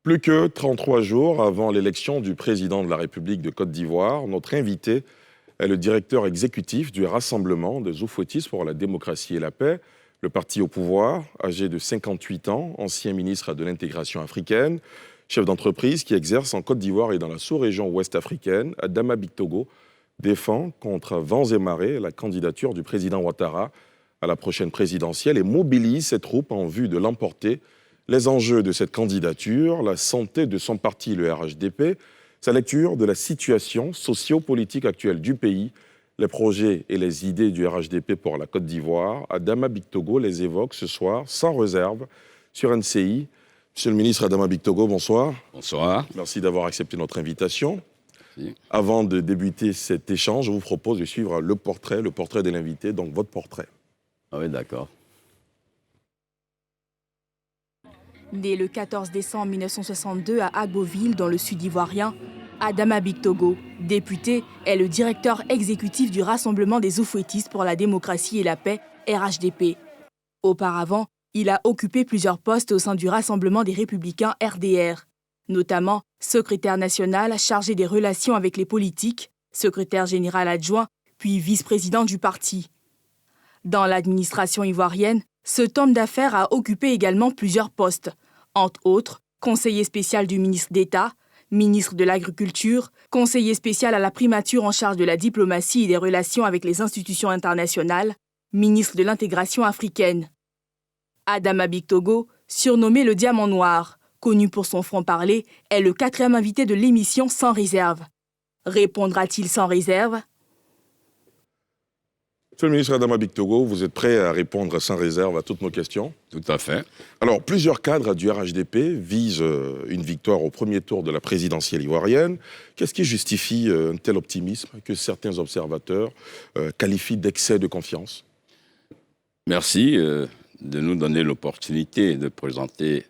Plus que 33 jours avant l'élection du président de la République de Côte d'Ivoire, notre invité est le directeur exécutif du Rassemblement des Oufouettistes pour la démocratie et la paix, le parti au pouvoir, âgé de 58 ans, ancien ministre de l'intégration africaine, chef d'entreprise qui exerce en Côte d'Ivoire et dans la sous-région ouest africaine. Adama Bictogo défend contre vents et marées la candidature du président Ouattara à la prochaine présidentielle et mobilise ses troupes en vue de l'emporter. Les enjeux de cette candidature, la santé de son parti, le RHDP, sa lecture de la situation socio-politique actuelle du pays, les projets et les idées du RHDP pour la Côte d'Ivoire. Adama Bictogo les évoque ce soir sans réserve sur NCI. Monsieur le ministre Adama Bictogo, bonsoir. Bonsoir. Merci d'avoir accepté notre invitation. Merci. Avant de débuter cet échange, je vous propose de suivre le portrait de l'invité, donc votre portrait. Ah oui, d'accord. Né le 14 décembre 1962 à Agboville, dans le sud ivoirien, Adama Bictogo, député, est le directeur exécutif du Rassemblement des Oufouettistes pour la démocratie et la paix, RHDP. Auparavant, il a occupé plusieurs postes au sein du Rassemblement des Républicains, RDR, notamment secrétaire national chargé des relations avec les politiques, secrétaire général adjoint, puis vice-président du parti. Dans l'administration ivoirienne, cet homme d'affaires a occupé également plusieurs postes, entre autres conseiller spécial du ministre d'État, ministre de l'Agriculture, conseiller spécial à la primature en charge de la diplomatie et des relations avec les institutions internationales, ministre de l'intégration africaine. Adama Bictogo, surnommé le Diamant Noir, connu pour son franc-parler, est le 4e invité de l'émission Sans réserve. Répondra-t-il sans réserve ? Monsieur le ministre Adama Bictogo, vous êtes prêt à répondre sans réserve à toutes nos questions? Tout à fait. Alors, plusieurs cadres du RHDP visent une victoire au premier tour de la présidentielle ivoirienne. Qu'est-ce qui justifie un tel optimisme que certains observateurs qualifient d'excès de confiance? Merci de nous donner l'opportunité de présenter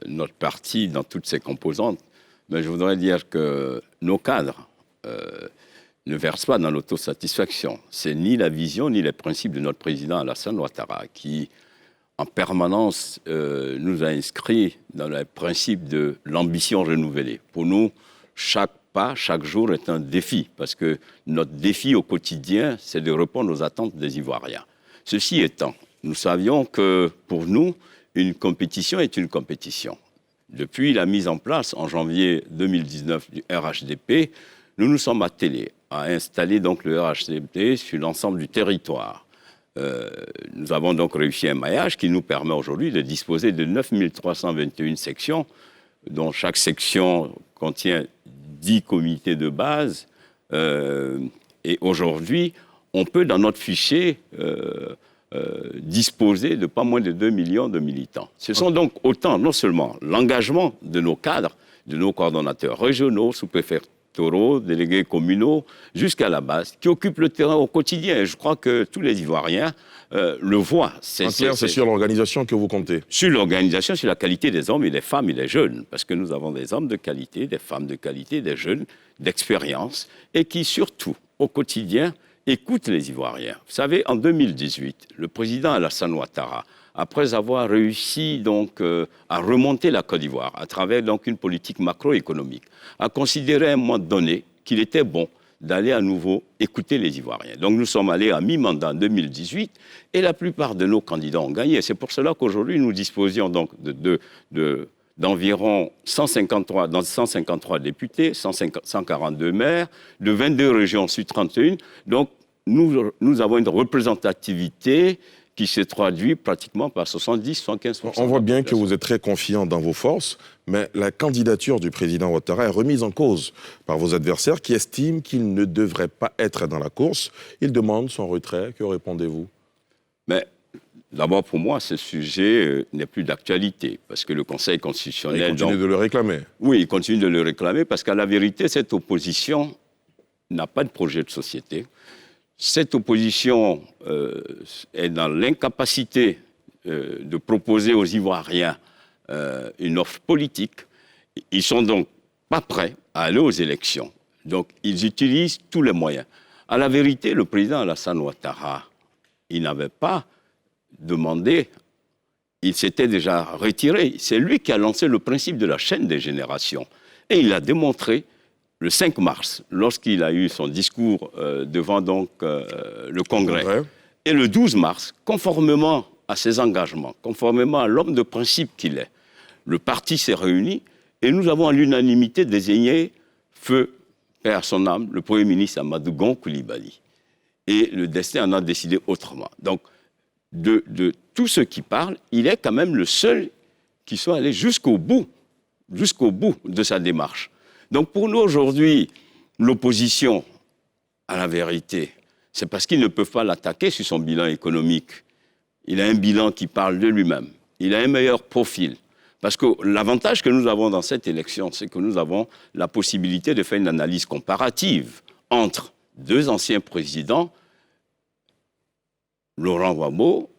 notre parti dans toutes ses composantes. Mais je voudrais dire que nos cadres ne versent pas dans l'autosatisfaction. C'est ni la vision ni les principes de notre président Alassane Ouattara qui, en permanence, nous a inscrits dans les principes de l'ambition renouvelée. Pour nous, chaque pas, chaque jour est un défi, parce que notre défi au quotidien, c'est de répondre aux attentes des Ivoiriens. Ceci étant, nous savions que, pour nous, une compétition est une compétition. Depuis la mise en place, en janvier 2019, du RHDP, nous nous sommes attelés à installer donc le RHDP sur l'ensemble du territoire. Nous avons donc réussi un maillage qui nous permet aujourd'hui de disposer de 9 321 sections, dont chaque section contient 10 comités de base. Et aujourd'hui, on peut, dans notre fichier, disposer de pas moins de 2 millions de militants. Ce sont donc autant, non seulement l'engagement de nos cadres, de nos coordonnateurs régionaux, sous-préfectoraux, délégués communaux, jusqu'à la base, qui occupent le terrain au quotidien. Et je crois que tous les Ivoiriens le voient. En clair, c'est sur l'organisation que vous comptez. Sur l'organisation, sur la qualité des hommes et des femmes et des jeunes. Parce que nous avons des hommes de qualité, des femmes de qualité, des jeunes d'expérience, et qui, surtout, au quotidien, écoutent les Ivoiriens. Vous savez, en 2018, le président Alassane Ouattara, après avoir réussi donc à remonter la Côte d'Ivoire à travers donc une politique macroéconomique, a considéré à un moment donné qu'il était bon d'aller à nouveau écouter les Ivoiriens. Donc nous sommes allés à mi-mandat en 2018 et la plupart de nos candidats ont gagné. C'est pour cela qu'aujourd'hui nous disposions donc d'environ 153 députés, 142 maires, de 22 régions sur 31. Donc nous avons une représentativité qui se traduit pratiquement par 70-75%. On voit bien que vous êtes très confiant dans vos forces, mais la candidature du président Ouattara est remise en cause par vos adversaires qui estiment qu'il ne devrait pas être dans la course. Ils demandent son retrait. Que répondez-vous? Mais d'abord, pour moi, ce sujet n'est plus d'actualité, parce que le Conseil constitutionnel... Il continue de le réclamer. Oui, il continue de le réclamer, parce qu'à la vérité, cette opposition n'a pas de projet de société. Cette opposition est dans l'incapacité de proposer aux Ivoiriens une offre politique. Ils ne sont donc pas prêts à aller aux élections. Donc, ils utilisent tous les moyens. À la vérité, le président Alassane Ouattara, il n'avait pas demandé il s'était déjà retiré. C'est lui qui a lancé le principe de la chaîne des générations. Et il l'a démontré le 5 mars, lorsqu'il a eu son discours devant donc, le Congrès. Et le 12 mars, conformément à ses engagements, conformément à l'homme de principe qu'il est, le parti s'est réuni et nous avons à l'unanimité désigné feu, paix à son âme, le Premier ministre Amadou Gon Coulibaly. Et le destin en a décidé autrement. Donc, de tous ceux qui parlent, il est quand même le seul qui soit allé jusqu'au bout de sa démarche. Donc pour nous aujourd'hui, l'opposition à la vérité, c'est parce qu'ils ne peuvent pas l'attaquer sur son bilan économique. Il a un bilan qui parle de lui-même. Il a un meilleur profil. Parce que l'avantage que nous avons dans cette élection, c'est que nous avons la possibilité de faire une analyse comparative entre deux anciens présidents, Laurent Gbagbo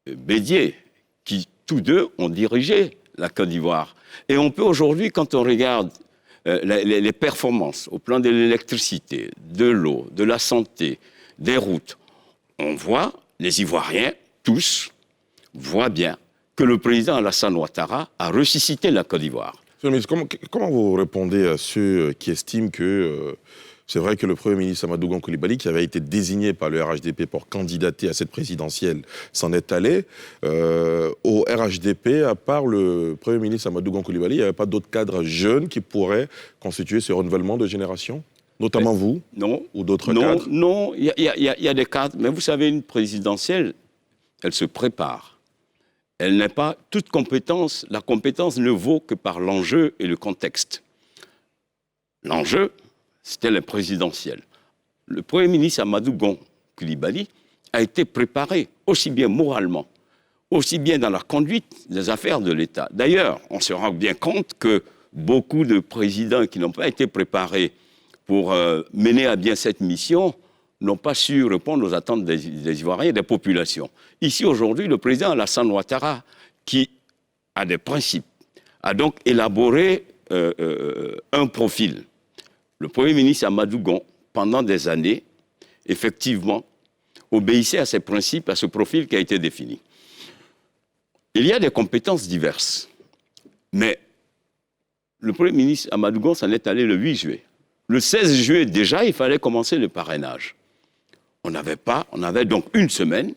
et Bédié, qui tous deux ont dirigé la Côte d'Ivoire. Et on peut aujourd'hui, quand on regarde les performances au plan de l'électricité, de l'eau, de la santé, des routes, on voit, les Ivoiriens, tous, voient bien que le président Alassane Ouattara a ressuscité la Côte d'Ivoire. Comment vous répondez à ceux qui estiment que c'est vrai que le Premier ministre Amadou Gon Coulibaly, qui avait été désigné par le RHDP pour candidater à cette présidentielle, s'en est allé. Au RHDP, à part le Premier ministre Amadou Gon Coulibaly, il n'y avait pas d'autres cadres jeunes qui pourraient constituer ce renouvellement de génération, notamment vous ou d'autres cadres? Non, il y a des cadres, mais vous savez, une présidentielle, elle se prépare. Elle n'est pas toute compétence. La compétence ne vaut que par l'enjeu et le contexte. L'enjeu, c'était le présidentiel. Le Premier ministre Amadou Gon Coulibaly a été préparé aussi bien moralement, aussi bien dans la conduite des affaires de l'État. D'ailleurs, on se rend bien compte que beaucoup de présidents qui n'ont pas été préparés pour mener à bien cette mission n'ont pas su répondre aux attentes des Ivoiriens et des populations. Ici, aujourd'hui, le président Alassane Ouattara, qui a des principes, a donc élaboré un profil. Le Premier ministre Amadou Gon, pendant des années, effectivement, obéissait à ces principes, à ce profil qui a été défini. Il y a des compétences diverses, mais le Premier ministre Amadou Gon s'en est allé le 8 juillet. Le 16 juillet, déjà, il fallait commencer le parrainage. On avait donc une semaine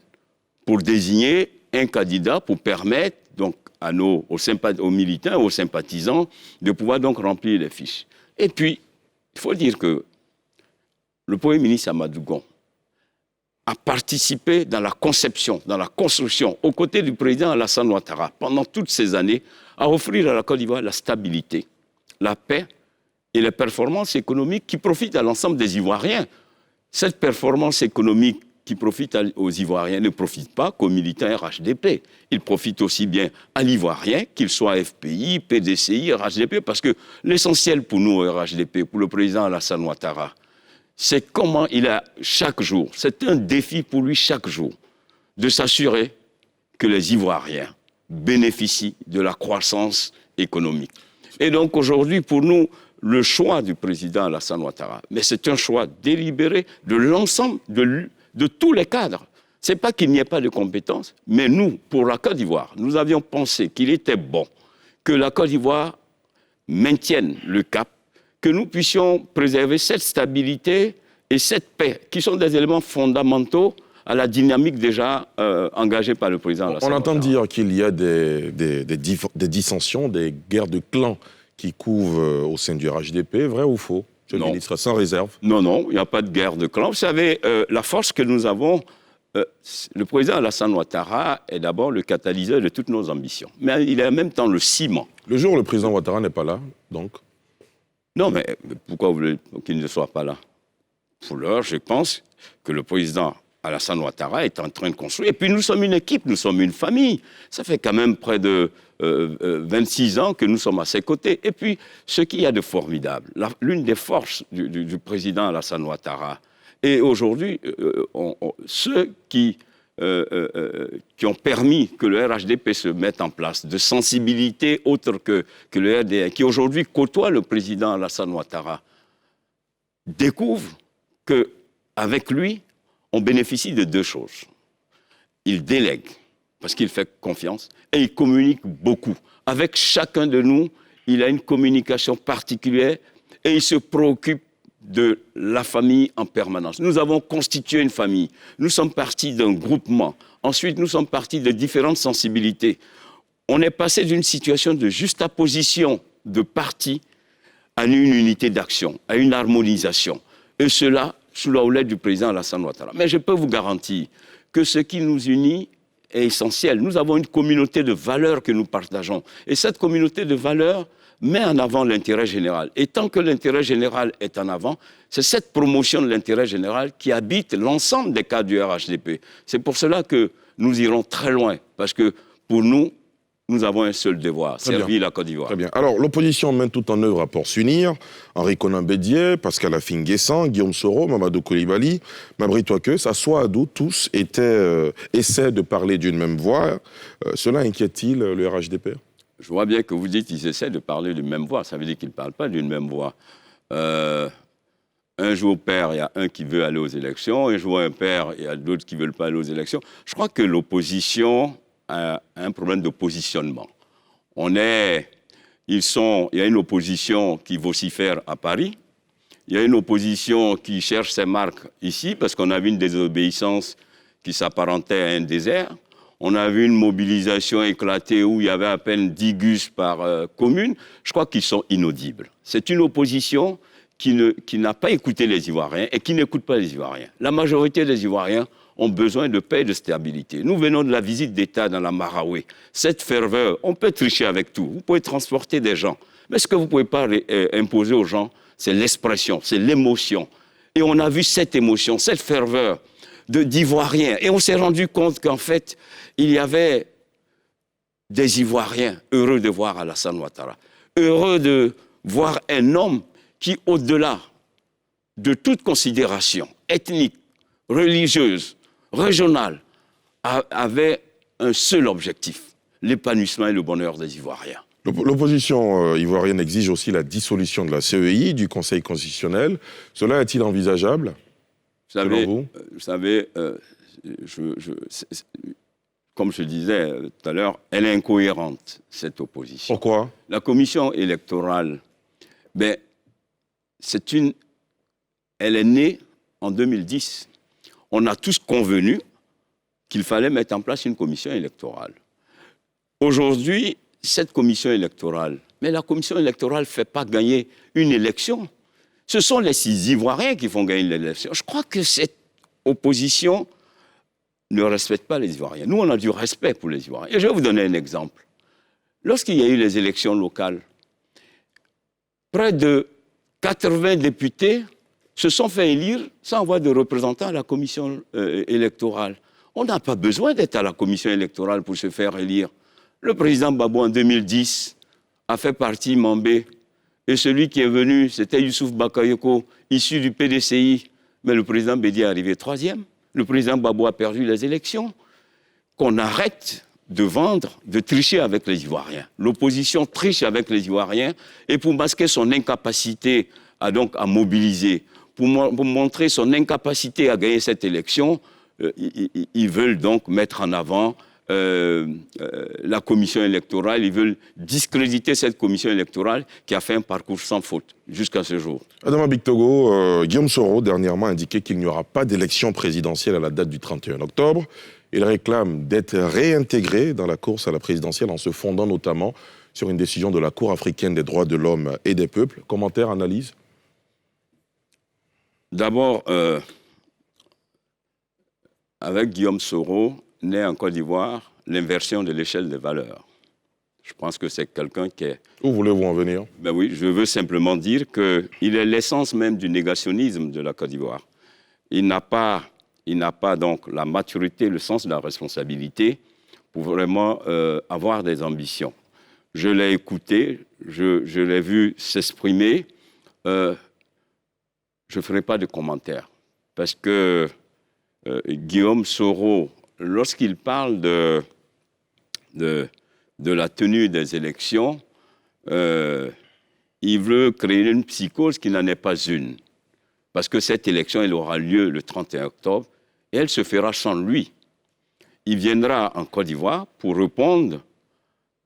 pour désigner un candidat pour permettre donc aux militants, aux sympathisants de pouvoir donc remplir les fiches. Et puis, il faut dire que le Premier ministre Amadou Gon a participé dans la conception, dans la construction, aux côtés du président Alassane Ouattara, pendant toutes ces années, à offrir à la Côte d'Ivoire la stabilité, la paix et les performances économiques qui profitent à l'ensemble des Ivoiriens. Cette performance économique qui profite aux Ivoiriens ne profite pas qu'aux militants RHDP. Il profite aussi bien à l'Ivoirien, qu'il soit FPI, PDCI, RHDP, parce que l'essentiel pour nous, RHDP, pour le président Alassane Ouattara, c'est comment il a chaque jour, c'est un défi pour lui chaque jour, de s'assurer que les Ivoiriens bénéficient de la croissance économique. Et donc aujourd'hui, pour nous, le choix du président Alassane Ouattara, mais c'est un choix délibéré de l'ensemble de tous les cadres. Ce n'est pas qu'il n'y ait pas de compétences, mais nous, pour la Côte d'Ivoire, nous avions pensé qu'il était bon que la Côte d'Ivoire maintienne le cap, que nous puissions préserver cette stabilité et cette paix, qui sont des éléments fondamentaux à la dynamique déjà engagée par le président Alassane Ouattara. On entend dire qu'il y a des dissensions, des guerres de clans qui couvent au sein du RHDP, vrai ou faux, monsieur le ministre, sans réserve? Non, il n'y a pas de guerre de clans. Vous savez, la force que nous avons, le président Alassane Ouattara est d'abord le catalyseur de toutes nos ambitions. Mais il est en même temps le ciment. Le jour où le président Ouattara n'est pas là, donc? Non, mais pourquoi vous voulez qu'il ne soit pas là? Pour l'heure, je pense que le président Alassane Ouattara est en train de construire. Et puis nous sommes une équipe, nous sommes une famille. Ça fait quand même près de 26 ans que nous sommes à ses côtés. Et puis, ce qu'il y a de formidable, l'une des forces du président Alassane Ouattara, et aujourd'hui, ceux qui ont permis que le RHDP se mette en place, de sensibilité autre que le RDA, qui aujourd'hui côtoie le président Alassane Ouattara, découvrent qu'avec lui, on bénéficie de deux choses. Il délègue parce qu'il fait confiance et il communique beaucoup. Avec chacun de nous, il a une communication particulière et il se préoccupe de la famille en permanence. Nous avons constitué une famille. Nous sommes partis d'un groupement. Ensuite, nous sommes partis de différentes sensibilités. On est passé d'une situation de juxtaposition de partis à une unité d'action, à une harmonisation. Et cela sous la houlette du président Alassane Ouattara. Mais je peux vous garantir que ce qui nous unit est essentiel. Nous avons une communauté de valeurs que nous partageons. Et cette communauté de valeurs met en avant l'intérêt général. Et tant que l'intérêt général est en avant, c'est cette promotion de l'intérêt général qui habite l'ensemble des cadres du RHDP. C'est pour cela que nous irons très loin, parce que pour nous, nous avons un seul devoir, servir la Côte d'Ivoire. Très bien. Alors, l'opposition mène tout en œuvre pour s'unir. Henri Konan Bédié, Pascal Afin-Guessant, Guillaume Soro, Mamadou Koulibaly, Mabry Touakeu, Assoadou, tous essaient de parler d'une même voix. Cela inquiète-t-il le RHDP ? Je vois bien que vous dites qu'ils essaient de parler d'une même voix. Ça veut dire qu'ils ne parlent pas d'une même voix. Un jour père, il y a un qui veut aller aux élections. Un jour impair, il y a d'autres qui ne veulent pas aller aux élections. Je crois que l'opposition a un problème de positionnement. Il y a une opposition qui vocifère à Paris. Il y a une opposition qui cherche ses marques ici, parce qu'on a vu une désobéissance qui s'apparentait à un désert. On a vu une mobilisation éclatée où il y avait à peine 10 gus par commune. Je crois qu'ils sont inaudibles. C'est une opposition qui n'a pas écouté les Ivoiriens et qui n'écoute pas les Ivoiriens. La majorité des Ivoiriens ont besoin de paix et de stabilité. Nous venons de la visite d'État dans la Maraoué. Cette ferveur, on peut tricher avec tout. Vous pouvez transporter des gens. Mais ce que vous ne pouvez pas imposer aux gens, c'est l'expression, c'est l'émotion. Et on a vu cette émotion, cette ferveur d'Ivoiriens. Et on s'est rendu compte qu'en fait, il y avait des Ivoiriens heureux de voir Alassane Ouattara, heureux de voir un homme qui, au-delà de toute considération ethnique, religieuse, régionale, avait un seul objectif, l'épanouissement et le bonheur des Ivoiriens. L'opposition ivoirienne exige aussi la dissolution de la CEI, du Conseil constitutionnel. Cela est-il envisageable, selon vous ? Vous savez, comme je disais tout à l'heure, elle est incohérente, cette opposition. Pourquoi ? La commission électorale, elle est née en 2010. On a tous convenu qu'il fallait mettre en place une commission électorale. Aujourd'hui, cette commission électorale, mais la commission électorale ne fait pas gagner une élection. Ce sont les 6 Ivoiriens qui font gagner l'élection. Je crois que cette opposition ne respecte pas les Ivoiriens. Nous, on a du respect pour les Ivoiriens. Et je vais vous donner un exemple. Lorsqu'il y a eu les élections locales, près de 80 députés se sont fait élire sans avoir de représentants à la commission électorale. On n'a pas besoin d'être à la commission électorale pour se faire élire. Le président Babou, en 2010, a fait partie Mambé. Et celui qui est venu, c'était Youssouf Bakayoko, issu du PDCI. Mais le président Bédié est arrivé 3e. Le président Babou a perdu les élections. Qu'on arrête de vendre, de tricher avec les Ivoiriens. L'opposition triche avec les Ivoiriens. Et pour masquer son incapacité à mobiliser, pour montrer son incapacité à gagner cette élection, ils veulent donc mettre en avant la commission électorale. Ils veulent discréditer cette commission électorale qui a fait un parcours sans faute jusqu'à ce jour. Adama Bictogo, Guillaume Soro dernièrement a indiqué qu'il n'y aura pas d'élection présidentielle à la date du 31 octobre. Il réclame d'être réintégré dans la course à la présidentielle en se fondant notamment sur une décision de la Cour africaine des droits de l'homme et des peuples. Commentaire, analyse ? D'abord, avec Guillaume Soro, naît en Côte d'Ivoire l'inversion de l'échelle des valeurs. Je pense que c'est quelqu'un qui est... Où voulez-vous en venir ? Oui, je veux simplement dire qu'il est l'essence même du négationnisme de la Côte d'Ivoire. Il n'a pas donc la maturité, le sens de la responsabilité pour vraiment avoir des ambitions. Je l'ai écouté, je l'ai vu s'exprimer. Je ne ferai pas de commentaires parce que Guillaume Soro, lorsqu'il parle de la tenue des élections, il veut créer une psychose qui n'en est pas une. Parce que cette élection, elle aura lieu le 31 octobre et elle se fera sans lui. il viendra en Côte d'Ivoire pour répondre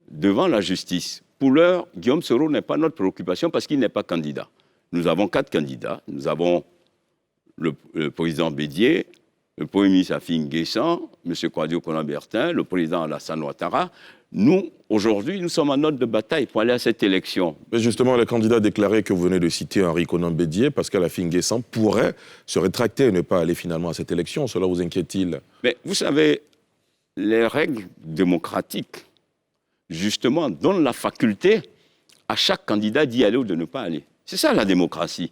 devant la justice. Pour l'heure, Guillaume Soro n'est pas notre préoccupation parce qu'il n'est pas candidat. Nous avons 4 candidats. Nous avons le président Bédié, le Premier ministre Affi N'Guessan, M. Kwadwo Konan-Bertin, le président Alassane Ouattara. Nous, aujourd'hui, nous sommes en ordre de bataille pour aller à cette élection. Mais justement, le candidat déclaré que vous venez de citer, Henri Konan Bédié, Pascal Affi N'Guessan, pourrait se rétracter et ne pas aller finalement à cette élection. Cela vous inquiète-t-il? Mais vous savez, les règles démocratiques, justement, donnent la faculté à chaque candidat d'y aller ou de ne pas aller. C'est ça la démocratie.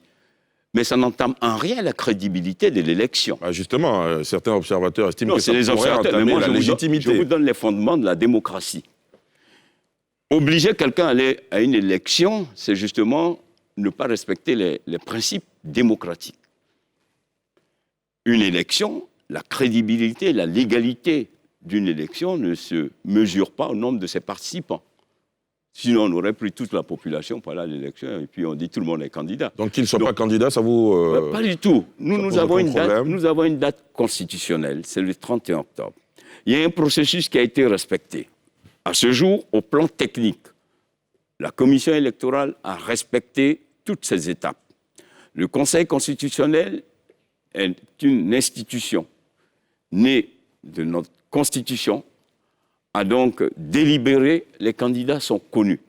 Mais ça n'entame en rien la crédibilité de l'élection. Justement, certains observateurs estiment que ça les pourrait entamer la légitimité. Je vous donne les fondements de la démocratie. Obliger quelqu'un à aller à une élection, c'est justement ne pas respecter les principes démocratiques. Une élection, la crédibilité, la légalité d'une élection ne se mesure pas au nombre de ses participants. Sinon, on aurait pris toute la population pour aller à l'élection et puis on dit tout le monde est candidat. Donc qu'il ne soit pas candidat, ça vous... Pas du tout. Nous avons une date constitutionnelle, c'est le 31 octobre. Il y a un processus qui a été respecté. À ce jour, au plan technique, la commission électorale a respecté toutes ces étapes. Le Conseil constitutionnel est une institution née de notre Constitution, a donc délibéré, les candidats sont connus.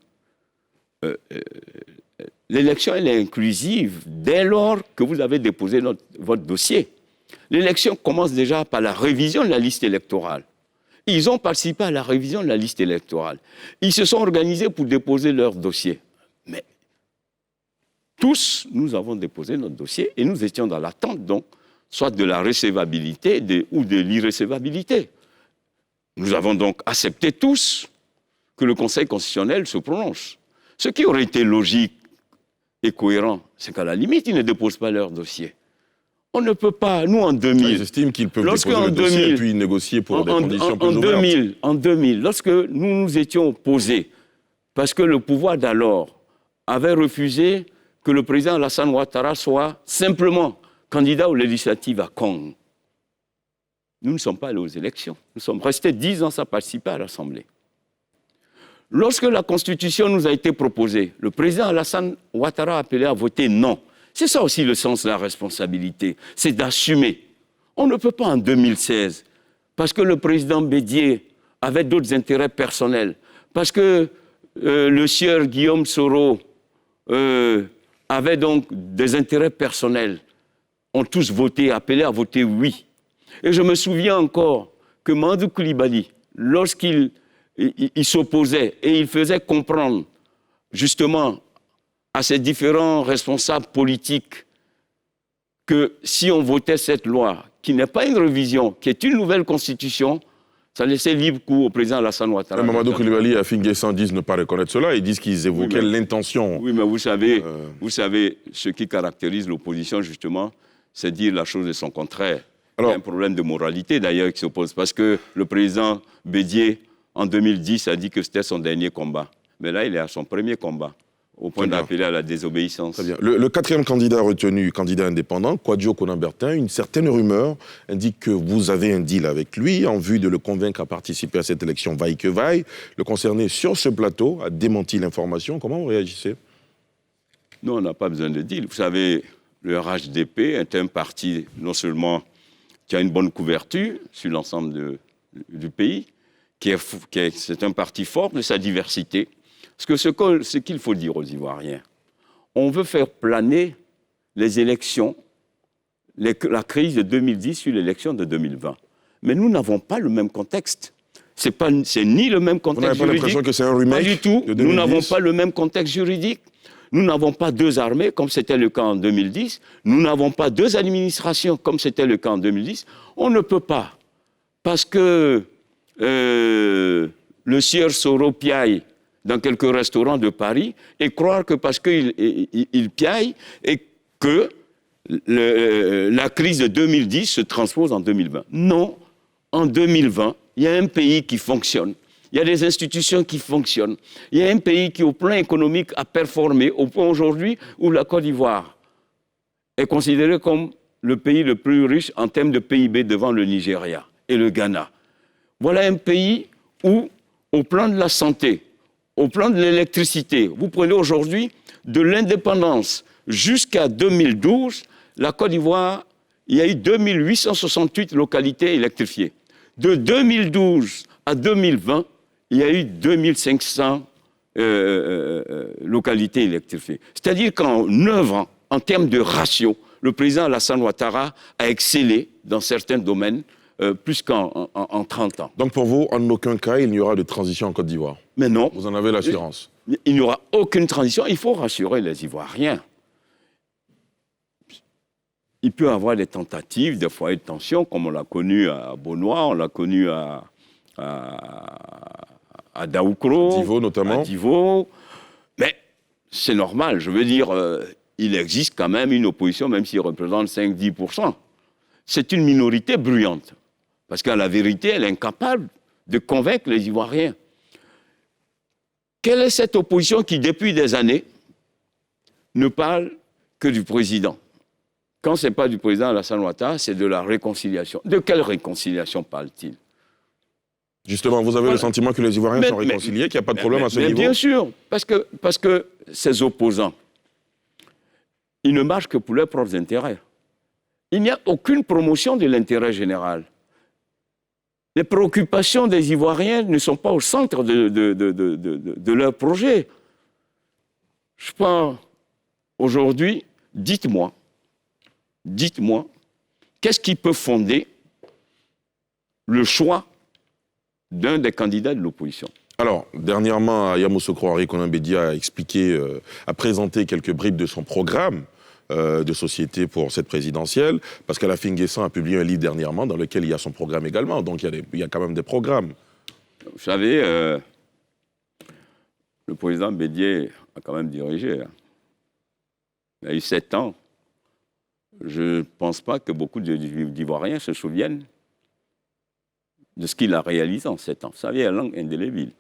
L'élection, elle est inclusive dès lors que vous avez déposé votre dossier. L'élection commence déjà par la révision de la liste électorale. Ils ont participé à la révision de la liste électorale. Ils se sont organisés pour déposer leur dossier. Mais tous, nous avons déposé notre dossier et nous étions dans l'attente, donc, soit de la recevabilité ou de l'irrecevabilité. Nous avons donc accepté tous que le Conseil constitutionnel se prononce. Ce qui aurait été logique et cohérent, c'est qu'à la limite, ils ne déposent pas leur dossier. On ne peut pas, nous en 2000... Ils estiment qu'ils peuvent déposer le dossier et puis négocier pour des conditions plus ouvertes. En 2000, lorsque nous nous étions opposés, parce que le pouvoir d'alors avait refusé que le président Alassane Ouattara soit simplement candidat aux législatives à Kong, nous ne sommes pas allés aux élections. Nous sommes restés 10 ans sans participer à l'Assemblée. Lorsque la Constitution nous a été proposée, le président Alassane Ouattara a appelé à voter non. C'est ça aussi le sens de la responsabilité, c'est d'assumer. On ne peut pas en 2016, parce que le président Bédié avait d'autres intérêts personnels, parce que le sieur Guillaume Soro avait donc des intérêts personnels, ont tous voté, appelé à voter oui. Et je me souviens encore que Mamadou Coulibaly, lorsqu'il s'opposait et il faisait comprendre justement à ces différents responsables politiques que si on votait cette loi, qui n'est pas une révision, qui est une nouvelle constitution, ça laissait libre cours au président Alassane Ouattara. Mamadou Coulibaly et Affi N'Guessan disent ne pas reconnaître cela, ils disent qu'ils évoquaient l'intention. Oui, mais vous savez, ce qui caractérise l'opposition justement, c'est dire la chose de son contraire. Alors, il y a un problème de moralité d'ailleurs qui s'oppose, parce que le président Bédié, en 2010, a dit que c'était son dernier combat. Mais là, il est à son premier combat, au point d'appeler à la désobéissance. Très bien. Le 4e candidat retenu, candidat indépendant, Kwadwo Konan-Bertin, une certaine rumeur indique que vous avez un deal avec lui en vue de le convaincre à participer à cette élection vaille que vaille. Le concerné sur ce plateau a démenti l'information. Comment vous réagissez? Non, on n'a pas besoin de deal. Vous savez, le RHDP est un parti non seulement qui a une bonne couverture sur l'ensemble du pays, c'est un parti fort de sa diversité. Parce que ce qu'il faut dire aux Ivoiriens, on veut faire planer les élections, la crise de 2010 sur l'élection de 2020. Mais nous n'avons pas le même contexte. C'est ni le même contexte juridique. Vous n'avez pas l'impression que c'est un remake? Pas du tout. Nous n'avons pas le même contexte juridique. Nous n'avons pas 2 armées, comme c'était le cas en 2010. Nous n'avons pas 2 administrations, comme c'était le cas en 2010. On ne peut pas. Parce que le sieur Soro piaille dans quelques restaurants de Paris et croire que parce qu'il piaille et que la crise de 2010 se transpose en 2020. Non, en 2020, il y a un pays qui fonctionne. Il y a des institutions qui fonctionnent. Il y a un pays qui, au plan économique, a performé au point aujourd'hui où la Côte d'Ivoire est considérée comme le pays le plus riche en termes de PIB devant le Nigeria et le Ghana. Voilà un pays où, au plan de la santé, au plan de l'électricité, vous prenez aujourd'hui, de l'indépendance jusqu'à 2012, la Côte d'Ivoire, il y a eu 2868 localités électrifiées. De 2012 à 2020, il y a eu 2500 localités électrifiées. C'est-à-dire qu'en 9 ans, en termes de ratio, le président Alassane Ouattara a excellé dans certains domaines plus qu'en 30 ans. Donc pour vous, en aucun cas, il n'y aura de transition en Côte d'Ivoire? Mais non. Vous en avez l'assurance? Il n'y aura aucune transition. Il faut rassurer les Ivoiriens. Il peut y avoir des tentatives, des foyers de tension, comme on l'a connu à Bonois, on l'a connu à Daoukro, Divo notamment. à Divo. Mais c'est normal, je veux dire, il existe quand même une opposition, même s'il représente 5-10%. C'est une minorité bruyante. Parce qu'à la vérité, elle est incapable de convaincre les Ivoiriens. Quelle est cette opposition qui, depuis des années, ne parle que du président? Quand ce n'est pas du président Alassane Ouattara, c'est de la réconciliation. De quelle réconciliation parle-t-il? Justement, vous avez le sentiment que les Ivoiriens sont réconciliés, qu'il n'y a pas de problème à ce niveau? Bien sûr, parce que ces opposants, ils ne marchent que pour leurs propres intérêts. Il n'y a aucune promotion de l'intérêt général. Les préoccupations des Ivoiriens ne sont pas au centre de leur projet. Je pense, aujourd'hui, dites-moi, qu'est-ce qui peut fonder le choix d'un des candidats de l'opposition? Alors, dernièrement, Yamoussoukro Henri Konan Bédia a expliqué, a présenté quelques bribes de son programme de société pour cette présidentielle. Pascal Affi-N'Guessan a publié un livre dernièrement dans lequel il y a son programme également. Donc, il y a quand même des programmes. Vous savez, le président Bédier a quand même dirigé. Il a eu 7 ans. Je ne pense pas que beaucoup d'Ivoiriens se souviennent de ce qu'il a réalisé en 7 ans. Vous savez, la langue indélébile.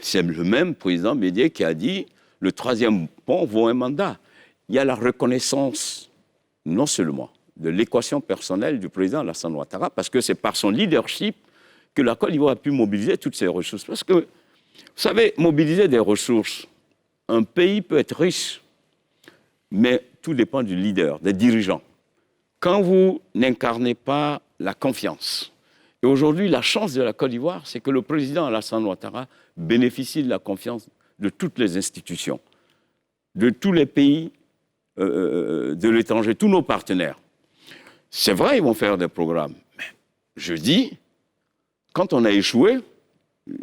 C'est le même président Bédier qui a dit « le 3e pont vaut un mandat ». Il y a la reconnaissance, non seulement de l'équation personnelle du président Alassane Ouattara, parce que c'est par son leadership que la Côte d'Ivoire a pu mobiliser toutes ses ressources. Parce que, vous savez, mobiliser des ressources, un pays peut être riche, mais tout dépend du leader, des dirigeants. Quand vous n'incarnez pas la confiance, et aujourd'hui, la chance de la Côte d'Ivoire, c'est que le président Alassane Ouattara bénéficie de la confiance de toutes les institutions, de tous les pays de l'étranger, tous nos partenaires. C'est vrai, ils vont faire des programmes. Mais je dis, quand on a échoué,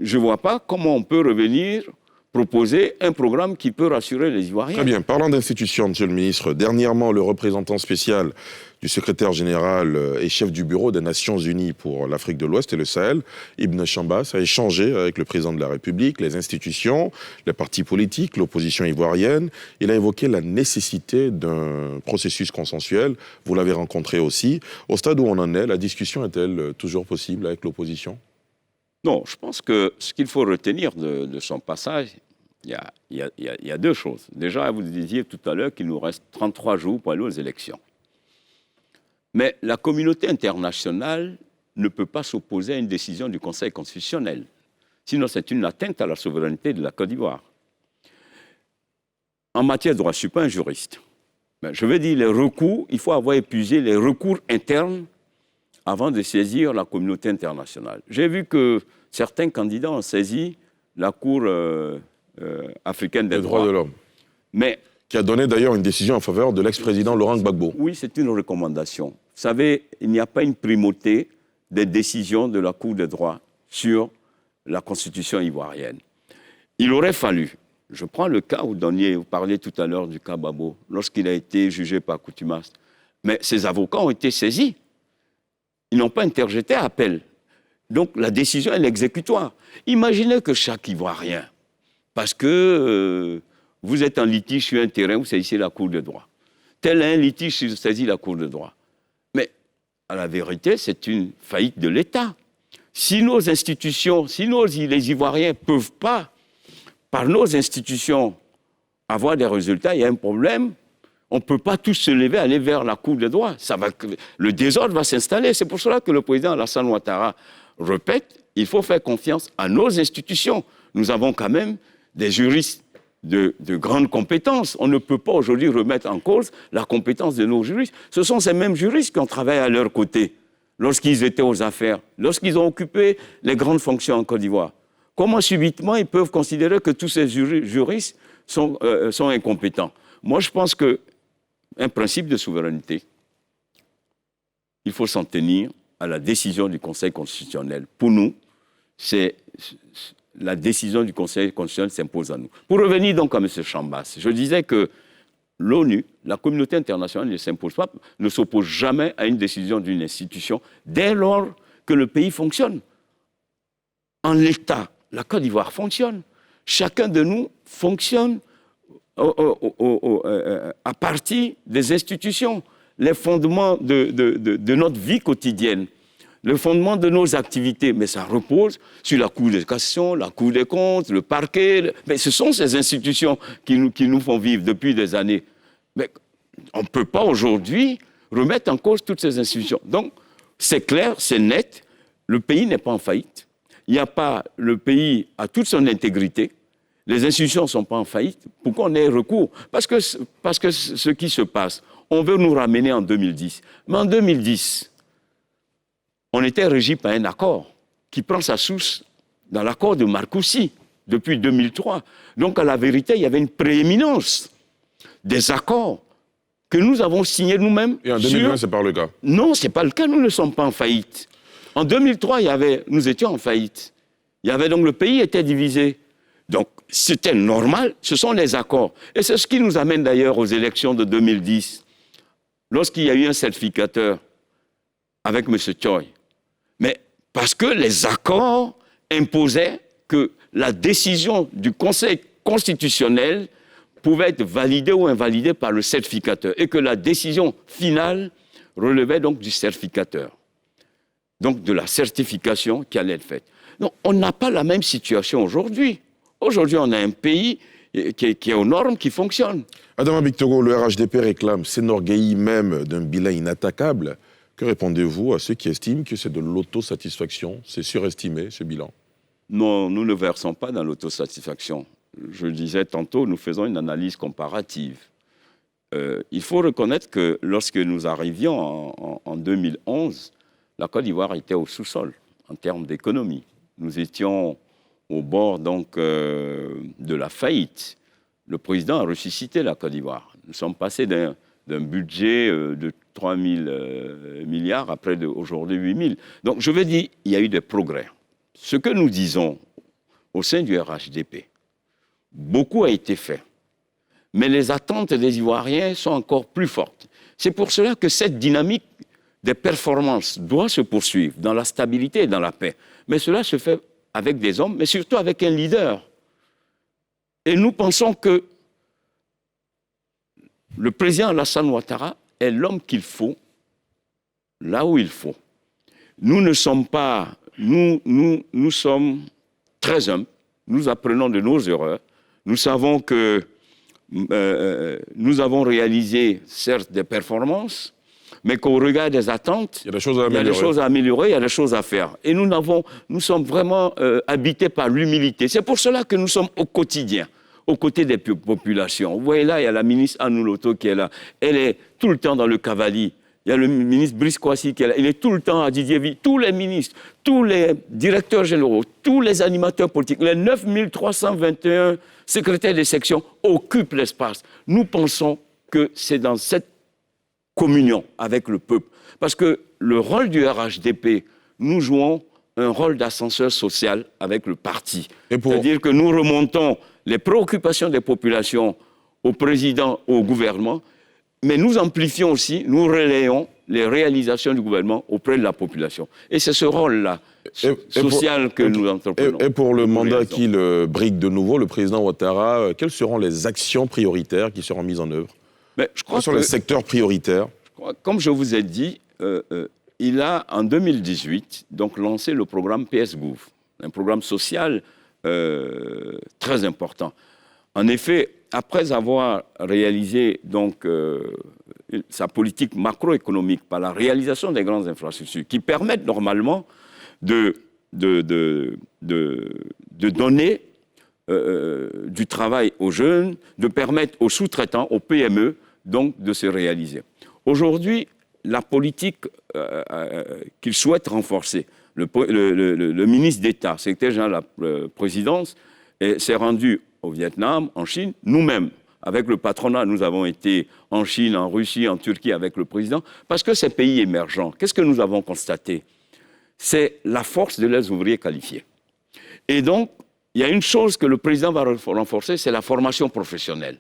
je ne vois pas comment on peut revenir proposer un programme qui peut rassurer les Ivoiriens. Très bien. Parlant d'institutions, Monsieur le Ministre, dernièrement, le représentant spécial du secrétaire général et chef du bureau des Nations Unies pour l'Afrique de l'Ouest et le Sahel, Ibn Chambas, a échangé avec le président de la République, les institutions, les partis politiques, l'opposition ivoirienne. Il a évoqué la nécessité d'un processus consensuel. Vous l'avez rencontré aussi. Au stade où on en est, la discussion est-elle toujours possible avec l'opposition ? Non, je pense que ce qu'il faut retenir de son passage, il y a 2 choses. Déjà, vous disiez tout à l'heure qu'il nous reste 33 jours pour aller aux élections. Mais la communauté internationale ne peut pas s'opposer à une décision du Conseil constitutionnel. Sinon, c'est une atteinte à la souveraineté de la Côte d'Ivoire. En matière de droit, je ne suis pas un juriste. Mais je veux dire, les recours, il faut avoir épuisé les recours internes avant de saisir la communauté internationale. J'ai vu que certains candidats ont saisi la Cour africaine des droits de l'homme. Mais qui a donné d'ailleurs une décision en faveur de l'ex-président Laurent Gbagbo. Oui, c'est une recommandation. Vous savez, il n'y a pas une primauté des décisions de la Cour des droits sur la Constitution ivoirienne. Il aurait fallu, je prends le cas, vous parliez tout à l'heure du cas Gbagbo, lorsqu'il a été jugé par contumace, mais ses avocats ont été saisis. Ils n'ont pas interjeté appel. Donc la décision est exécutoire. Imaginez que chaque Ivoirien, parce que vous êtes en litige sur un terrain, vous saisissez la Cour de droit. Tel est un litige, vous saisissez la Cour de droit. Mais à la vérité, c'est une faillite de l'État. Si nos institutions, les Ivoiriens ne peuvent pas, par nos institutions, avoir des résultats, il y a un problème. On ne peut pas tous se lever, aller vers la Cour des droits. Le désordre va s'installer. C'est pour cela que le président Alassane Ouattara répète, il faut faire confiance à nos institutions. Nous avons quand même des juristes de grandes compétences. On ne peut pas aujourd'hui remettre en cause la compétence de nos juristes. Ce sont ces mêmes juristes qui ont travaillé à leur côté lorsqu'ils étaient aux affaires, lorsqu'ils ont occupé les grandes fonctions en Côte d'Ivoire. Comment subitement ils peuvent considérer que tous ces juristes sont incompétents? Moi, je pense qu'un principe de souveraineté, il faut s'en tenir à la décision du Conseil constitutionnel. Pour nous, la décision du Conseil constitutionnel s'impose à nous. Pour revenir donc à M. Chambas, je disais que l'ONU, la communauté internationale ne s'oppose jamais à une décision d'une institution dès lors que le pays fonctionne. En l'état, la Côte d'Ivoire fonctionne. Chacun de nous fonctionne à partir des institutions. Les fondements de notre vie quotidienne, le fondement de nos activités, mais ça repose sur la Cour de cassation, la Cour des comptes, le parquet. Mais ce sont ces institutions qui nous font vivre depuis des années. Mais on ne peut pas aujourd'hui remettre en cause toutes ces institutions. Donc, c'est clair, c'est net, le pays n'est pas en faillite. Le pays a toute son intégrité. Les institutions ne sont pas en faillite. Pourquoi on ait recours? Parce que ce qui se passe, on veut nous ramener en 2010. Mais en 2010, on était régi par un accord qui prend sa source dans l'accord de Marcoussis depuis 2003. Donc, à la vérité, il y avait une prééminence des accords que nous avons signés nous-mêmes. Et en 2020, ce n'est pas le cas? Non, ce n'est pas le cas. Nous ne sommes pas en faillite. En 2003, nous étions en faillite. Le pays était divisé. Donc, c'était normal. Ce sont les accords. Et c'est ce qui nous amène d'ailleurs aux élections de 2010. Lorsqu'il y a eu un certificateur avec M. Choi. Mais parce que les accords imposaient que la décision du Conseil constitutionnel pouvait être validée ou invalidée par le certificateur et que la décision finale relevait donc du certificateur. Donc de la certification qui allait être faite. Donc on n'a pas la même situation aujourd'hui. Aujourd'hui, on a un pays qui est aux normes, qui fonctionne. Adama Bictogo, le RHDP réclame, s'enorgueillit même d'un bilan inattaquable. Que répondez-vous à ceux qui estiment que c'est de l'autosatisfaction? C'est surestimé, ce bilan? Non, nous ne versons pas dans l'autosatisfaction. Je disais tantôt, nous faisons une analyse comparative. Il faut reconnaître que lorsque nous arrivions en 2011, la Côte d'Ivoire était au sous-sol en termes d'économie. Nous étions au bord donc de la faillite. Le président a ressuscité la Côte d'Ivoire. Nous sommes passés d'un budget de 3 000 milliards après aujourd'hui 8 000. Donc je veux dire, il y a eu des progrès. Ce que nous disons au sein du RHDP, beaucoup a été fait. Mais les attentes des Ivoiriens sont encore plus fortes. C'est pour cela que cette dynamique des performances doit se poursuivre dans la stabilité et dans la paix. Mais cela se fait avec des hommes, mais surtout avec un leader. Et nous pensons que le président Alassane Ouattara est l'homme qu'il faut, là où il faut. Nous ne sommes pas... Nous sommes très humbles. Nous apprenons de nos erreurs. Nous savons que nous avons réalisé, certes, des performances, mais qu'au regard des attentes, il y a des choses à améliorer. Il y a des choses à améliorer, il y a des choses à faire. Et nous sommes vraiment habités par l'humilité. C'est pour cela que nous sommes au quotidien, aux côtés des populations. Vous voyez là, il y a la ministre Annou Loto qui est là. Elle est tout le temps dans le cavalier. Il y a le ministre Brice Kouassi qui est là. Il est tout le temps à Didier Vie. Tous les ministres, tous les directeurs généraux, tous les animateurs politiques, les 9 321 secrétaires de section occupent l'espace. Nous pensons que c'est dans cette communion avec le peuple. Parce que le rôle du RHDP, nous jouons un rôle d'ascenseur social avec le parti. C'est-à-dire que nous remontons les préoccupations des populations au président, au gouvernement, mais nous amplifions aussi, nous relayons les réalisations du gouvernement auprès de la population. Et c'est ce rôle-là social que nous entreprenons. Et pour le mandat qu'il brigue de nouveau, le président Ouattara, quelles seront les actions prioritaires qui seront mises en œuvre? Quels sont les secteurs prioritaires? Comme je vous ai dit, il a en 2018 donc, lancé le programme PS-Gouv, un programme social très important. En effet, après avoir réalisé donc, sa politique macroéconomique par la réalisation des grandes infrastructures qui permettent normalement de de donner du travail aux jeunes, de permettre aux sous-traitants, aux PME, donc de se réaliser. Aujourd'hui, la politique qu'il souhaite renforcer, le ministre d'État, secrétaire général de la présidence, s'est rendu au Vietnam, en Chine, nous-mêmes. Avec le patronat, nous avons été en Chine, en Russie, en Turquie avec le président, parce que ces pays émergents, qu'est-ce que nous avons constaté? C'est la force de leurs ouvriers qualifiés. Et donc, il y a une chose que le président va renforcer, c'est la formation professionnelle.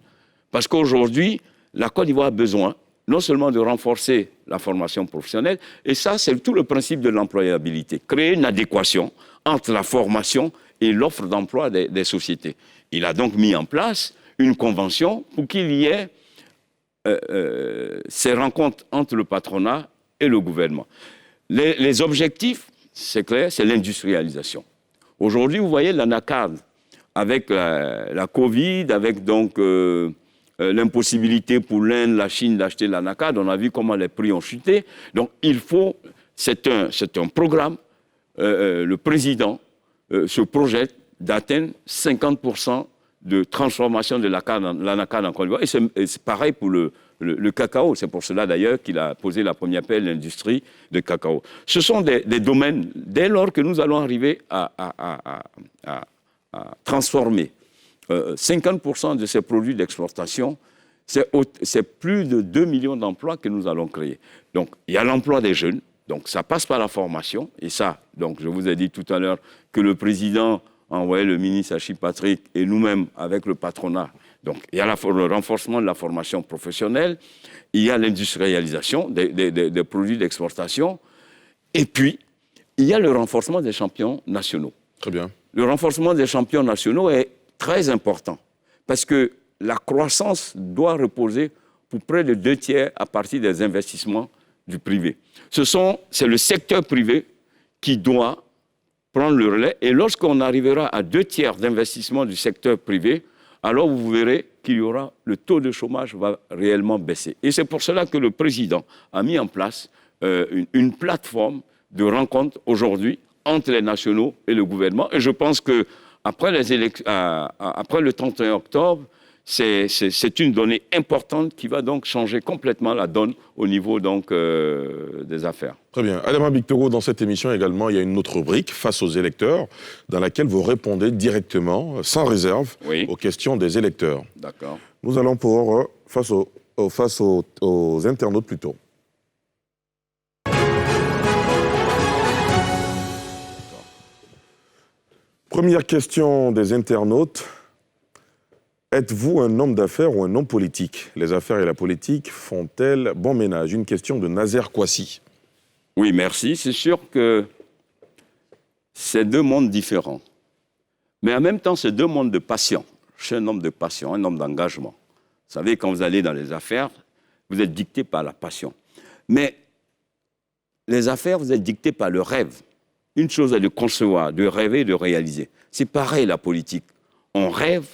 Parce qu'aujourd'hui, la Côte d'Ivoire a besoin non seulement de renforcer la formation professionnelle, et ça, c'est tout le principe de l'employabilité. Créer une adéquation entre la formation et l'offre d'emploi des sociétés. Il a donc mis en place une convention pour qu'il y ait ces rencontres entre le patronat et le gouvernement. Les objectifs, c'est clair, c'est l'industrialisation. Aujourd'hui, vous voyez l'anacarde, avec la Covid, avec donc l'impossibilité pour l'Inde, la Chine d'acheter l'anacarde, on a vu comment les prix ont chuté. Donc il faut, c'est un programme, le président se projette d'atteindre 50% de transformation de l'anacarde en Côte d'Ivoire. Et c'est pareil pour le cacao. C'est pour cela d'ailleurs qu'il a posé la première pierre de l'industrie de cacao. Ce sont des domaines, dès lors que nous allons arriver à transformer 50% de ces produits d'exportation, c'est plus de 2 millions d'emplois que nous allons créer. Donc il y a l'emploi des jeunes, donc ça passe par la formation. Et ça, donc je vous ai dit tout à l'heure que le président a envoyé le ministre Achille Patrick et nous-mêmes avec le patronat. Donc, il y a le renforcement de la formation professionnelle, il y a l'industrialisation des produits d'exportation, et puis, il y a le renforcement des champions nationaux. Très bien. Le renforcement des champions nationaux est très important, parce que la croissance doit reposer pour près de 2/3 à partir des investissements du privé. C'est le secteur privé qui doit prendre le relais, et lorsqu'on arrivera à 2/3 d'investissement du secteur privé, alors vous verrez qu'il y aura, le taux de chômage va réellement baisser. Et c'est pour cela que le président a mis en place une plateforme de rencontre aujourd'hui entre les nationaux et le gouvernement. Et je pense qu'après le 31 octobre, c'est une donnée importante qui va donc changer complètement la donne au niveau donc, des affaires. Très bien. Adama Bictoro, dans cette émission également, il y a une autre rubrique, Face aux électeurs, dans laquelle vous répondez directement, sans réserve, aux questions des électeurs. D'accord. Nous allons pour face aux internautes plutôt. Première question des internautes. Êtes-vous un homme d'affaires ou un homme politique? Les affaires et la politique font-elles bon ménage? Une question de Nazer Kouassi. Oui, merci. C'est sûr que c'est deux mondes différents. Mais en même temps, c'est deux mondes de passion. Je suis un homme de passion, un homme d'engagement. Vous savez, quand vous allez dans les affaires, vous êtes dicté par la passion. Mais les affaires, vous êtes dicté par le rêve. Une chose est de concevoir, de rêver, de réaliser. C'est pareil, la politique. On rêve,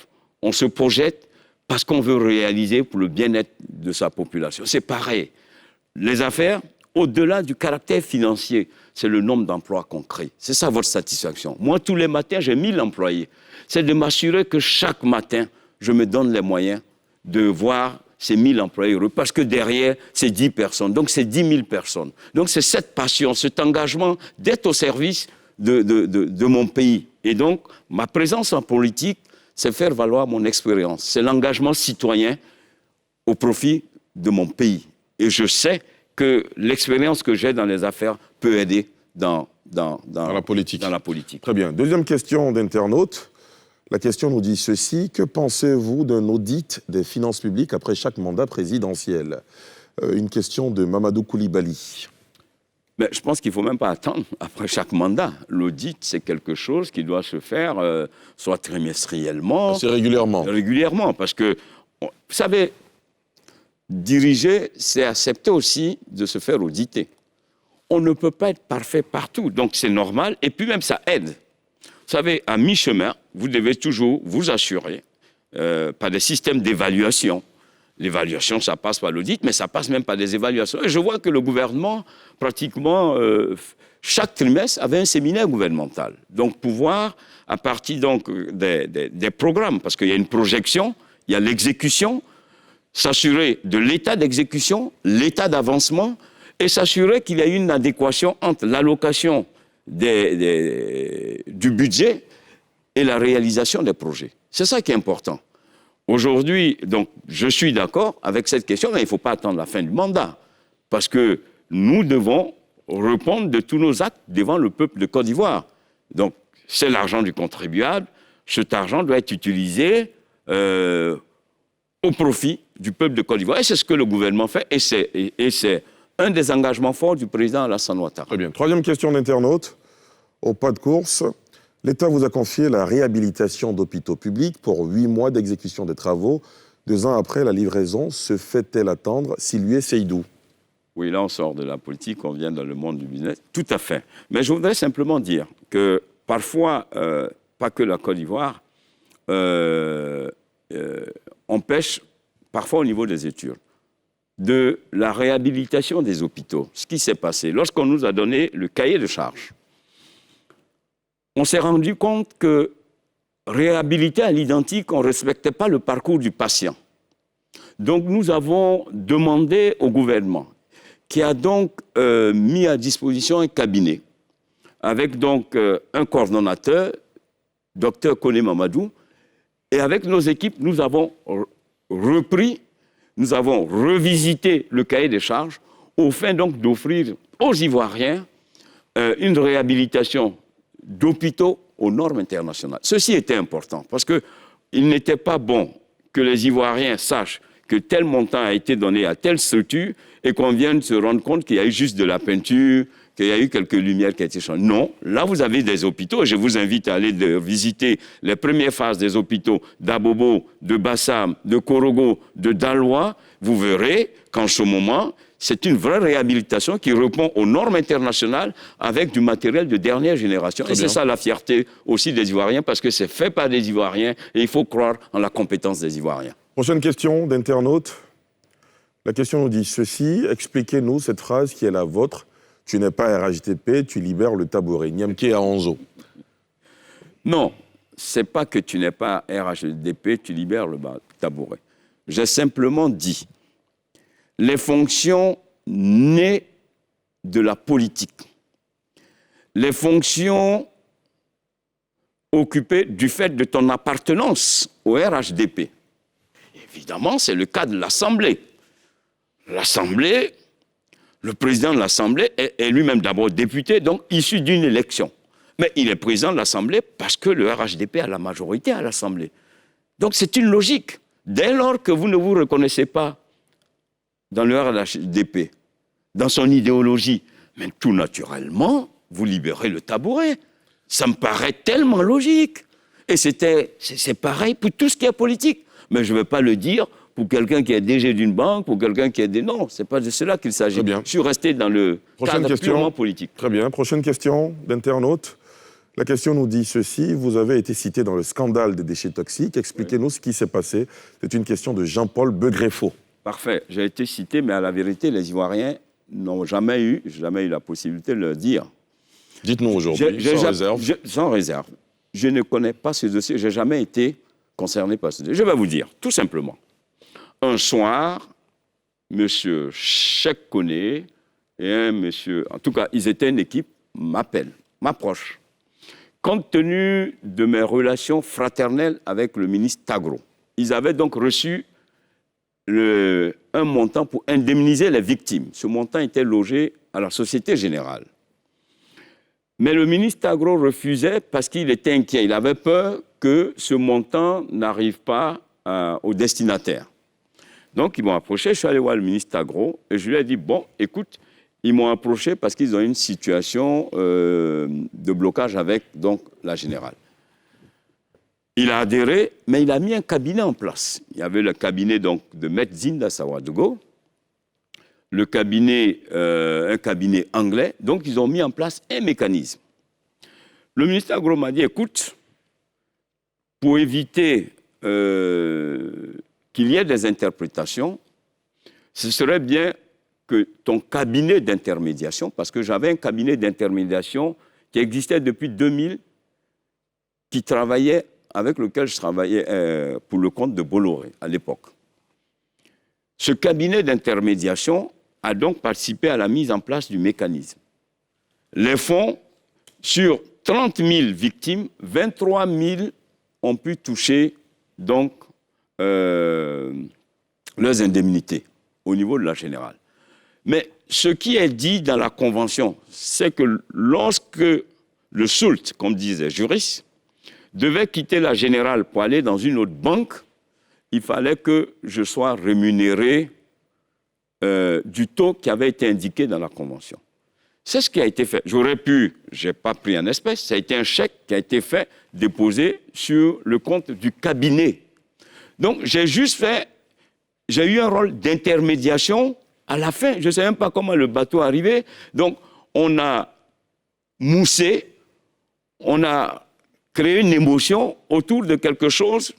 on se projette parce qu'on veut réaliser pour le bien-être de sa population. C'est pareil. Les affaires, au-delà du caractère financier, c'est le nombre d'emplois qu'on crée. C'est ça votre satisfaction. Moi, tous les matins, j'ai 1000 employés. C'est de m'assurer que chaque matin, je me donne les moyens de voir ces 1000 employés heureux. Parce que derrière, c'est 10 personnes. Donc, c'est 10 000 personnes. Donc, c'est cette passion, cet engagement d'être au service de mon pays. Et donc, ma présence en politique, c'est faire valoir mon expérience. C'est l'engagement citoyen au profit de mon pays. Et je sais que l'expérience que j'ai dans les affaires peut aider dans la politique. Dans la politique. Très bien. Deuxième question d'internaute. La question nous dit ceci. Que pensez-vous d'un audit des finances publiques après chaque mandat présidentiel? Une question de Mamadou Koulibaly. Mais je pense qu'il ne faut même pas attendre après chaque mandat. L'audit, c'est quelque chose qui doit se faire soit trimestriellement. Assez régulièrement. Régulièrement, parce que, vous savez, diriger, c'est accepter aussi de se faire auditer. On ne peut pas être parfait partout, donc c'est normal, et puis même ça aide. Vous savez, à mi-chemin, vous devez toujours vous assurer, par des systèmes d'évaluation, L'évaluation, ça passe par l'audit, mais ça passe même par des évaluations. Et je vois que le gouvernement, pratiquement, chaque trimestre, avait un séminaire gouvernemental. Donc, pouvoir, à partir donc, des programmes, parce qu'il y a une projection, il y a l'exécution, s'assurer de l'état d'exécution, l'état d'avancement, et s'assurer qu'il y a une adéquation entre l'allocation du budget et la réalisation des projets. C'est ça qui est important. Aujourd'hui, donc, je suis d'accord avec cette question, mais il ne faut pas attendre la fin du mandat, parce que nous devons répondre de tous nos actes devant le peuple de Côte d'Ivoire. Donc, c'est l'argent du contribuable. Cet argent doit être utilisé au profit du peuple de Côte d'Ivoire. Et c'est ce que le gouvernement fait, et c'est un des engagements forts du président Alassane Ouattara. Très bien. Troisième question d'internaute. Au pas de course, l'État vous a confié la réhabilitation d'hôpitaux publics pour 8 mois d'exécution des travaux. 2 ans après, la livraison se fait-elle attendre? Sylvie Seydou. Oui, là, on sort de la politique, on vient dans le monde du business. Tout à fait. Mais je voudrais simplement dire que parfois, pas que la Côte d'Ivoire, on pêche parfois au niveau des études de la réhabilitation des hôpitaux. Ce qui s'est passé, lorsqu'on nous a donné le cahier de charges, on s'est rendu compte que réhabiliter à l'identique, on ne respectait pas le parcours du patient. Donc nous avons demandé au gouvernement, qui a donc mis à disposition un cabinet, avec donc un coordonnateur, Dr Koné Mamadou, et avec nos équipes, nous avons repris, nous avons revisité le cahier des charges, au fin donc d'offrir aux Ivoiriens une réhabilitation d'hôpitaux aux normes internationales. Ceci était important, parce qu'il n'était pas bon que les Ivoiriens sachent que tel montant a été donné à telle structure et qu'on vienne se rendre compte qu'il y a eu juste de la peinture, qu'il y a eu quelques lumières qui ont été changées. Non, là vous avez des hôpitaux, et je vous invite à aller visiter les premières phases des hôpitaux d'Abobo, de Bassam, de Korogo, de Daloa. Vous verrez qu'en ce moment, c'est une vraie réhabilitation qui répond aux normes internationales avec du matériel de dernière génération. Et c'est ça la fierté aussi des Ivoiriens, parce que c'est fait par des Ivoiriens et il faut croire en la compétence des Ivoiriens. Prochaine question d'internaute. La question nous dit ceci. Expliquez-nous cette phrase qui est la vôtre. Tu n'es pas RHDP, tu libères le tabouret. Niamké à Anzo. Non, c'est pas que tu n'es pas RHDP, tu libères le tabouret. J'ai simplement dit les fonctions nées de la politique, les fonctions occupées du fait de ton appartenance au RHDP. Évidemment, c'est le cas de l'Assemblée. L'Assemblée, le président de l'Assemblée est lui-même d'abord député, donc issu d'une élection. Mais il est président de l'Assemblée parce que le RHDP a la majorité à l'Assemblée. Donc c'est une logique. Dès lors que vous ne vous reconnaissez pas dans le RHDP, dans son idéologie, mais tout naturellement, vous libérez le tabouret. Ça me paraît tellement logique. Et c'est pareil pour tout ce qui est politique. Mais je ne veux pas le dire pour quelqu'un qui est DG d'une banque, pour quelqu'un qui est des... Non, ce n'est pas de cela qu'il s'agit. Je suis resté dans le cadre purement politique. Très bien. Prochaine question d'internaute. La question nous dit ceci. Vous avez été cité dans le scandale des déchets toxiques. Expliquez-nous ce qui s'est passé. C'est une question de Jean-Paul Begreffo. Parfait. J'ai été cité, mais à la vérité, les Ivoiriens n'ont jamais eu la possibilité de le dire. Dites-nous aujourd'hui, sans réserve. Sans réserve. Je ne connais pas ce dossier. Je n'ai jamais été concerné par ce dossier. Je vais vous dire, tout simplement. Un soir, M. Cheikh Koné et un monsieur... En tout cas, ils étaient une équipe, m'approchent. Compte tenu de mes relations fraternelles avec le ministre Tagro, ils avaient donc reçu un montant pour indemniser les victimes. Ce montant était logé à la Société Générale. Mais le ministre Tagro refusait parce qu'il était inquiet. Il avait peur que ce montant n'arrive pas au destinataire. Donc, ils m'ont approché, je suis allé voir le ministre Tagro et je lui ai dit, bon, écoute, ils m'ont approché parce qu'ils ont une situation de blocage avec donc, la Générale. Il a adhéré, mais il a mis un cabinet en place. Il y avait le cabinet donc, de Maître Zinda Sawadogo, un cabinet anglais, donc ils ont mis en place un mécanisme. Le ministre Tagro m'a dit, écoute, pour éviter qu'il y ait des interprétations, ce serait bien que ton cabinet d'intermédiation, parce que j'avais un cabinet d'intermédiation qui existait depuis 2000, avec lequel je travaillais pour le compte de Bolloré à l'époque. Ce cabinet d'intermédiation a donc participé à la mise en place du mécanisme. Les fonds, sur 30 000 victimes, 23 000 ont pu toucher donc leurs indemnités au niveau de la générale. Mais ce qui est dit dans la Convention, c'est que lorsque le SULT, comme disait juriste, devait quitter la générale pour aller dans une autre banque, il fallait que je sois rémunéré du taux qui avait été indiqué dans la Convention. C'est ce qui a été fait. Je n'ai pas pris en espèces, ça a été un chèque qui a été fait, déposé sur le compte du cabinet. Donc j'ai eu un rôle d'intermédiation à la fin. Je ne sais même pas comment le bateau est arrivé. Donc on a moussé, on a créé une émotion autour de quelque chose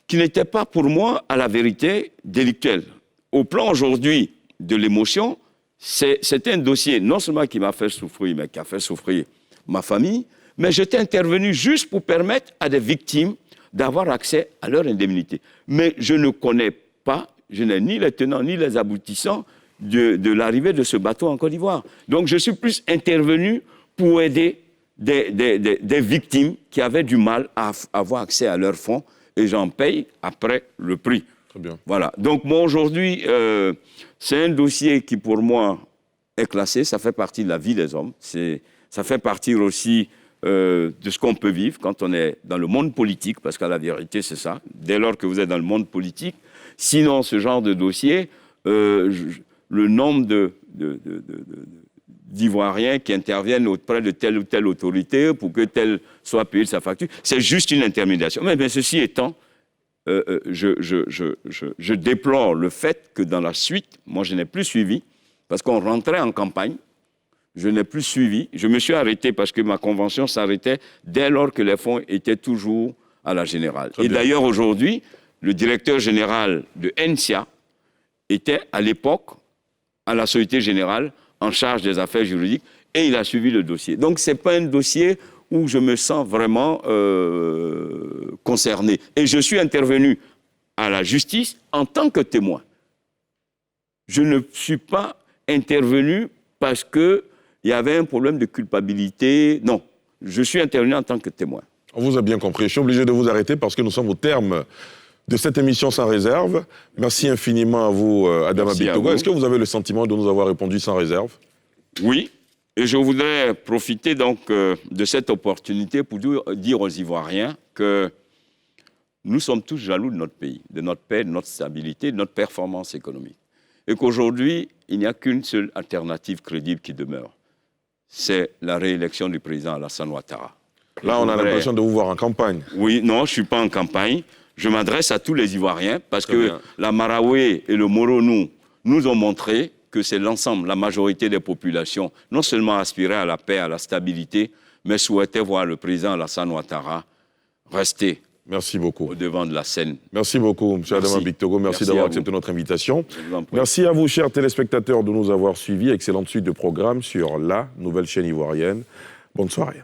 qui n'était pas pour moi, à la vérité, délictuel. Au plan aujourd'hui de l'émotion, c'est un dossier non seulement qui m'a fait souffrir, mais qui a fait souffrir ma famille, mais j'étais intervenu juste pour permettre à des victimes d'avoir accès à leur indemnité. Mais je ne connais pas, je n'ai ni les tenants ni les aboutissants de l'arrivée de ce bateau en Côte d'Ivoire. Donc je suis plus intervenu pour aider des victimes qui avaient du mal à avoir accès à leurs fonds, et j'en paye après le prix. Très bien. Voilà. Donc moi aujourd'hui, c'est un dossier qui pour moi est classé, ça fait partie de la vie des hommes, ça fait partie aussi de ce qu'on peut vivre quand on est dans le monde politique, parce qu'à la vérité c'est ça, dès lors que vous êtes dans le monde politique, sinon ce genre de dossier, le nombre d'Ivoiriens qui interviennent auprès de telle ou telle autorité pour que telle soit payée sa facture, c'est juste une intermédiation. Mais ceci étant, je déplore le fait que dans la suite, moi je n'ai plus suivi, parce qu'on rentrait en campagne, je n'ai plus suivi. Je me suis arrêté parce que ma convention s'arrêtait dès lors que les fonds étaient toujours à la générale. Et d'ailleurs aujourd'hui, le directeur général de NCA était à l'époque à la Société Générale en charge des affaires juridiques, et il a suivi le dossier. Donc ce n'est pas un dossier où je me sens vraiment concerné. Et je suis intervenu à la justice en tant que témoin. Je ne suis pas intervenu parce qu'il y avait un problème de culpabilité. Non, je suis intervenu en tant que témoin. On vous a bien compris. Je suis obligé de vous arrêter parce que nous sommes au terme de cette émission sans réserve. Merci infiniment à vous, Adama Bictogo. Est-ce que vous avez le sentiment de nous avoir répondu sans réserve? Oui, et je voudrais profiter donc de cette opportunité pour dire aux Ivoiriens que nous sommes tous jaloux de notre pays, de notre paix, de notre stabilité, de notre performance économique. Et qu'aujourd'hui, il n'y a qu'une seule alternative crédible qui demeure. C'est la réélection du président Alassane Ouattara. Là, on a l'impression de vous voir en campagne. Oui, non, je ne suis pas en campagne. Je m'adresse à tous les Ivoiriens parce que la Maraoué et le Moronou nous ont montré que c'est l'ensemble, la majorité des populations, non seulement aspiraient à la paix, à la stabilité, mais souhaitaient voir le président Alassane Ouattara rester au devant de la scène. Merci beaucoup, M. Adama Bictogo. Merci d'avoir accepté notre invitation. Merci à vous, chers téléspectateurs, de nous avoir suivis. Excellente suite de programmes sur la nouvelle chaîne ivoirienne. Bonne soirée.